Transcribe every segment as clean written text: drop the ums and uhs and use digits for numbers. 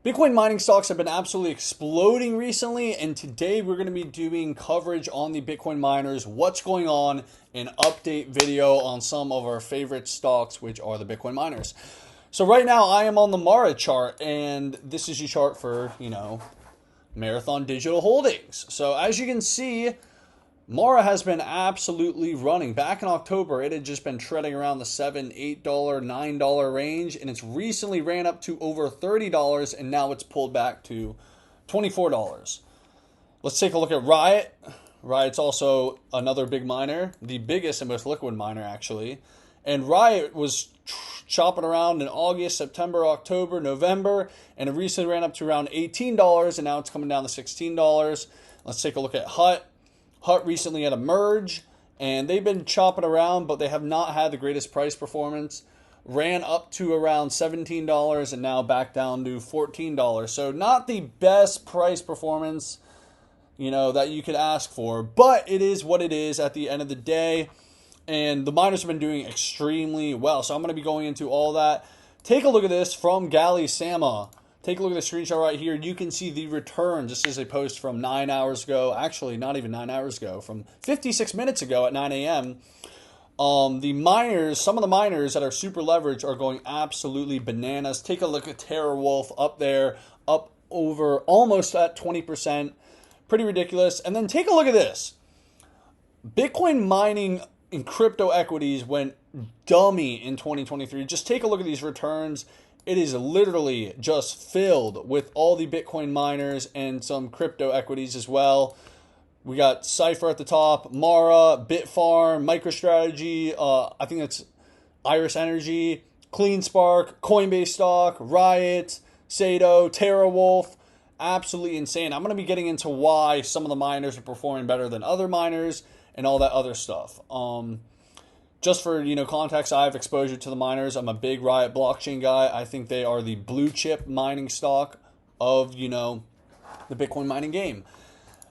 Bitcoin mining stocks have been absolutely exploding recently, and today we're going to be doing coverage on the Bitcoin miners, what's going on, an update video on some of our favorite stocks, which are the Bitcoin miners. So right now I am on the Mara chart, and this is your chart for, Marathon Digital Holdings. So as you can see, Mara has been absolutely running. Back in October, it had just been treading around the $7, $8, $9 range, and it's recently ran up to over $30, and now it's pulled back to $24. Let's take a look at RIOT. RIOT's also another big miner, the biggest and most liquid miner, actually. And RIOT was chopping around in August, September, October, November, and it recently ran up to around $18, and now it's coming down to $16. Let's take a look at HUT. HUT recently had a merge, and they've been chopping around, but they have not had the greatest price performance. Ran up to around $17 and now back down to $14. So not the best price performance, that you could ask for, but it is what it is at the end of the day. And the miners have been doing extremely well. So I'm going to be going into all that. Take a look at this from Gally Sama. Take a look at the screenshot right here. You can see the returns. This is a post from 9 hours ago. Actually, not even 9 hours ago. From 56 minutes ago at 9 a.m. The miners, some of the miners that are super leveraged are going absolutely bananas. Take a look at TerraWolf up there, up over almost at 20%. Pretty ridiculous. And then take a look at this. Bitcoin mining in crypto equities went dummy in 2023. Just take a look at these returns. It is literally just filled with all the Bitcoin miners and some crypto equities as well. We got Cypher at the top, Mara, Bitfarm, MicroStrategy, I think that's Iris Energy, CleanSpark, Coinbase stock, Riot, Sato, TerraWolf. Absolutely insane. I'm going to be getting into why some of the miners are performing better than other miners and all that other stuff. Just for context, I have exposure to the miners. I'm a big RIOT blockchain guy. I think they are the blue chip mining stock of the Bitcoin mining game.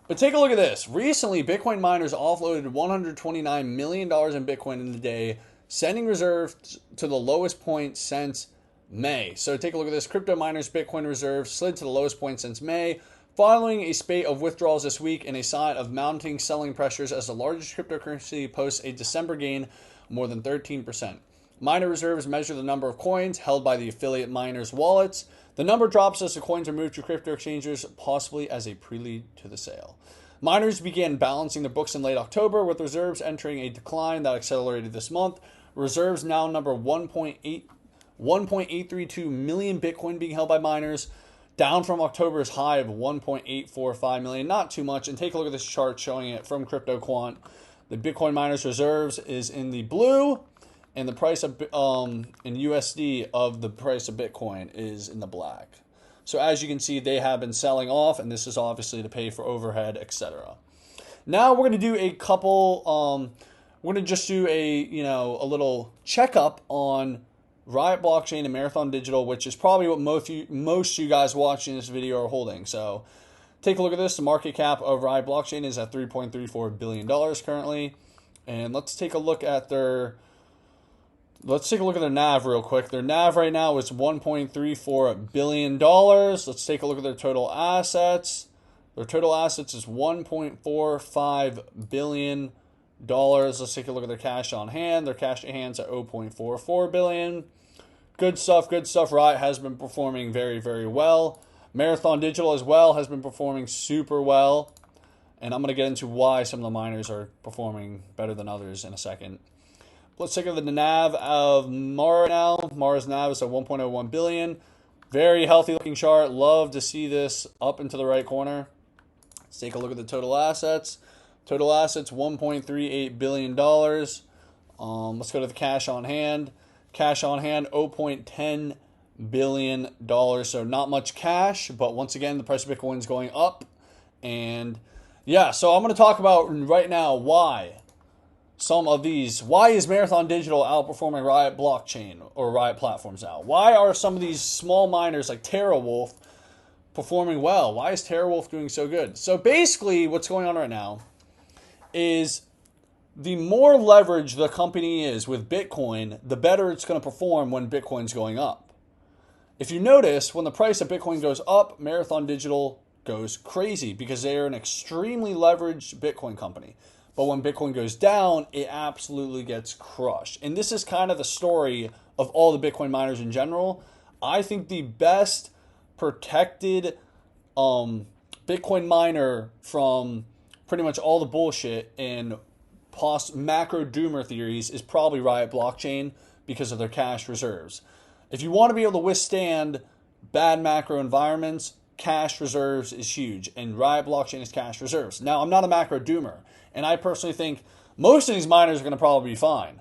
But take a look at this. Recently, Bitcoin miners offloaded $129 million in Bitcoin in the day, sending reserves to the lowest point since May. So take a look at this. Crypto miners' Bitcoin reserves slid to the lowest point since May, following a spate of withdrawals this week and a sign of mounting selling pressures as the largest cryptocurrency posts a December gain more than 13%. Miner reserves measure the number of coins held by the affiliate miners' wallets. The number drops as the coins are moved to crypto exchanges, possibly as a prelude to the sale. Miners began balancing their books in late October, with reserves entering a decline that accelerated this month. Reserves now number 1.832 million Bitcoin being held by miners, down from October's high of 1.845 million. Not too much. And take a look at this chart showing it from CryptoQuant. The Bitcoin miners' reserves is in the blue, and the price of in USD of the price of Bitcoin is in the black. So as you can see, they have been selling off, and this is obviously to pay for overhead, etc. Now we're going to do a couple. We're going to just do a little checkup on RIOT blockchain and Marathon Digital, which is probably what most of you guys watching this video are holding. So take a look at this. The market cap of RIOT blockchain is at $3.34 billion currently. And let's take a look at their NAV real quick. Their NAV right now is $1.34 billion. Let's take a look at their total assets. Their total assets is $1.45 billion. Let's take a look at their cash on hand. Their cash on hand is at $0.44 billion. Good stuff, good stuff. RIOT has been performing very, very well. Marathon Digital as well has been performing super well. And I'm going to get into why some of the miners are performing better than others in a second. Let's take a look at the NAV of Mara now. Mara's NAV is at $1.01 billion. Very healthy looking chart. Love to see this up into the right corner. Let's take a look at the total assets. Total assets, $1.38 billion. Let's go to the cash on hand. Cash on hand, $0.10 billion. So not much cash, but once again, the price of Bitcoin is going up. And yeah, so I'm going to talk about right now why is Marathon Digital outperforming RIOT blockchain or RIOT platforms now? Why are some of these small miners like TerraWolf performing well? Why is TerraWolf doing so good? So basically what's going on right now is the more leverage the company is with Bitcoin, the better it's going to perform when Bitcoin's going up. If you notice, when the price of Bitcoin goes up, Marathon Digital goes crazy because they are an extremely leveraged Bitcoin company. But when Bitcoin goes down, it absolutely gets crushed. And this is kind of the story of all the Bitcoin miners in general. I think the best protected Bitcoin miner from pretty much all the bullshit and macro doomer theories is probably Riot Blockchain because of their cash reserves. If you want to be able to withstand bad macro environments, cash reserves is huge, and Riot Blockchain is cash reserves. Now, I'm not a macro doomer, and I personally think most of these miners are going to probably be fine.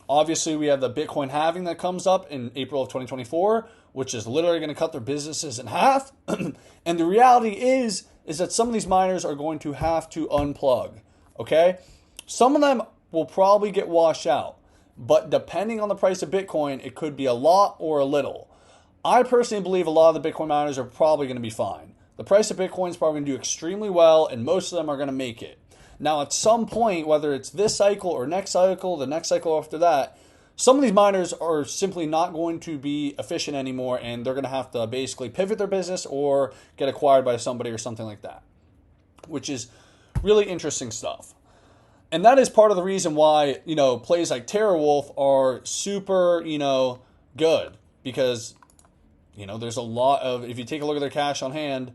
Obviously, we have the Bitcoin halving that comes up in April of 2024, which is literally going to cut their businesses in half. And the reality is that some of these miners are going to have to unplug, okay? Some of them will probably get washed out, but depending on the price of Bitcoin, it could be a lot or a little. I personally believe a lot of the Bitcoin miners are probably going to be fine. The price of Bitcoin is probably going to do extremely well, and most of them are going to make it. Now, at some point, whether it's this cycle or next cycle, the next cycle after that, some of these miners are simply not going to be efficient anymore, and they're going to have to basically pivot their business or get acquired by somebody or something like that, which is really interesting stuff. And that is part of the reason why, plays like TerraWolf are super, good, because, there's a lot of, if you take a look at their cash on hand,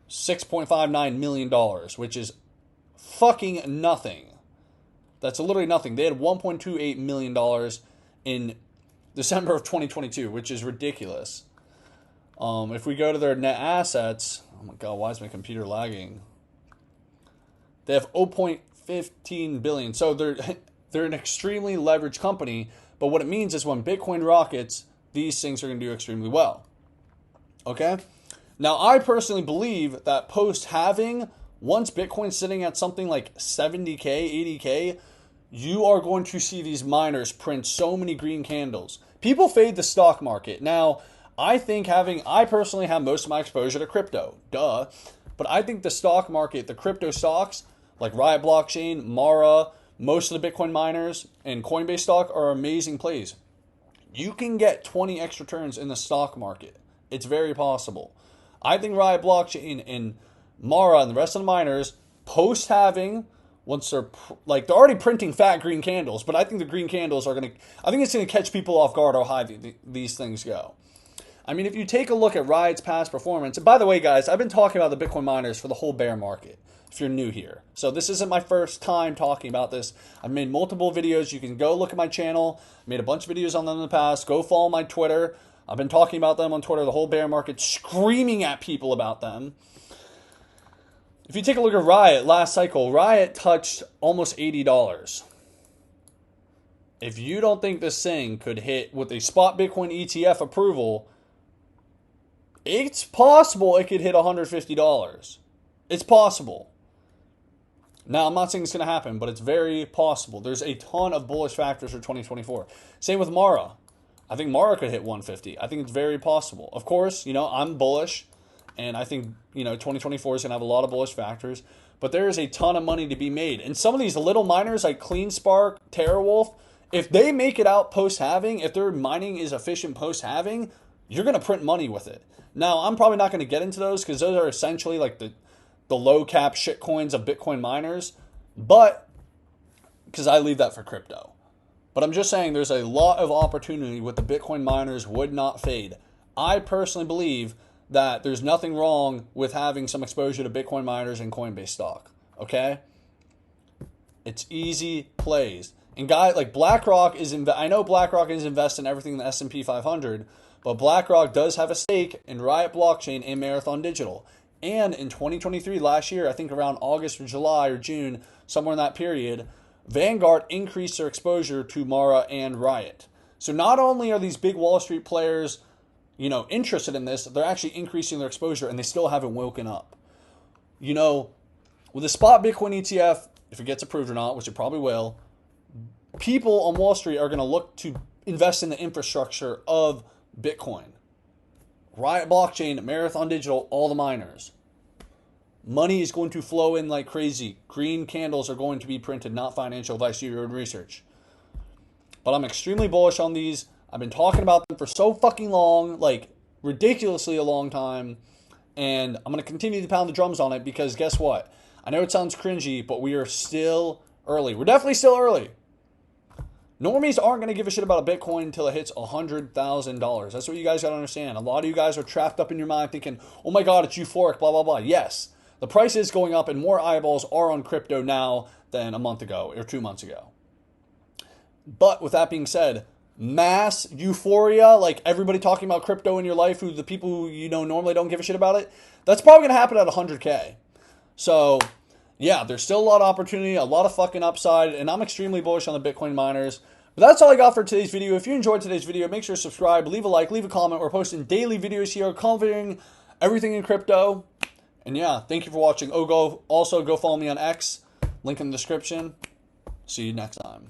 $6.59 million, which is fucking nothing. That's literally nothing. They had $1.28 million in December of 2022, which is ridiculous. If we go to their net assets, oh my god, why is my computer lagging? They have 0.15 billion. So they're an extremely leveraged company, but what it means is when Bitcoin rockets, these things are going to do extremely well. Okay? Now, I personally believe that post-halving, once Bitcoin's sitting at something like 70K, 80K, you are going to see these miners print so many green candles. People fade the stock market. Now, I personally have most of my exposure to crypto. Duh. But I think the stock market, the crypto stocks, like Riot Blockchain, Mara, most of the Bitcoin miners, and Coinbase stock are amazing plays. You can get 20 extra turns in the stock market. It's very possible. I think Riot Blockchain and Mara and the rest of the miners, post-halving, once they're already printing fat green candles, but I think the green candles I think it's going to catch people off guard how high these things go. I mean, if you take a look at Riot's past performance, and by the way, guys, I've been talking about the Bitcoin miners for the whole bear market, if you're new here. So this isn't my first time talking about this. I've made multiple videos. You can go look at my channel. I made a bunch of videos on them in the past. Go follow my Twitter. I've been talking about them on Twitter, the whole bear market, screaming at people about them. If you take a look at Riot, last cycle, Riot touched almost $80. If you don't think this thing could hit with a spot Bitcoin ETF approval, it's possible it could hit $150. It's possible. Now, I'm not saying it's going to happen, but it's very possible. There's a ton of bullish factors for 2024. Same with Mara. I think Mara could hit 150. I think it's very possible. Of course, I'm bullish. And I think, 2024 is going to have a lot of bullish factors. But there is a ton of money to be made. And some of these little miners like CleanSpark, TerraWolf, if they make it out post-halving, if their mining is efficient post-halving, you're going to print money with it. Now, I'm probably not going to get into those because those are essentially like the low-cap shit coins of Bitcoin miners. But, because I leave that for crypto. But I'm just saying there's a lot of opportunity with the Bitcoin miners would not fade. I personally believe that there's nothing wrong with having some exposure to Bitcoin miners and Coinbase stock. Okay? It's easy plays. And guys like BlackRock I know BlackRock is invested in everything in the S&P 500, but BlackRock does have a stake in Riot Blockchain and Marathon Digital. And in 2023, last year, I think around August or July or June, somewhere in that period, Vanguard increased their exposure to Mara and Riot. So not only are these big Wall Street players interested in this, they're actually increasing their exposure and they still haven't woken up. With a spot Bitcoin ETF, if it gets approved or not, which it probably will, people on Wall Street are going to look to invest in the infrastructure of Bitcoin. Riot Blockchain, Marathon Digital, all the miners. Money is going to flow in like crazy. Green candles are going to be printed, not financial advice, your own research. But I'm extremely bullish on these. I've been talking about them for so fucking long, like ridiculously a long time, and I'm going to continue to pound the drums on it because guess what? I know it sounds cringy, but we are still early. We're definitely still early. Normies aren't going to give a shit about a Bitcoin until it hits $100,000. That's what you guys got to understand. A lot of you guys are trapped up in your mind thinking, oh my God, it's euphoric, blah, blah, blah. Yes, the price is going up and more eyeballs are on crypto now than a month ago or 2 months ago. But with that being said, mass euphoria, like everybody talking about crypto in your life, who the people who you know normally don't give a shit about it, that's probably going to happen at 100K. So yeah, there's still a lot of opportunity, a lot of fucking upside, and I'm extremely bullish on the Bitcoin miners. But that's all I got for today's video. If you enjoyed today's video, make sure to subscribe, leave a like, leave a comment. We're posting daily videos here covering everything in crypto. And yeah, thank you for watching. Also, go follow me on X. Link in the description. See you next time.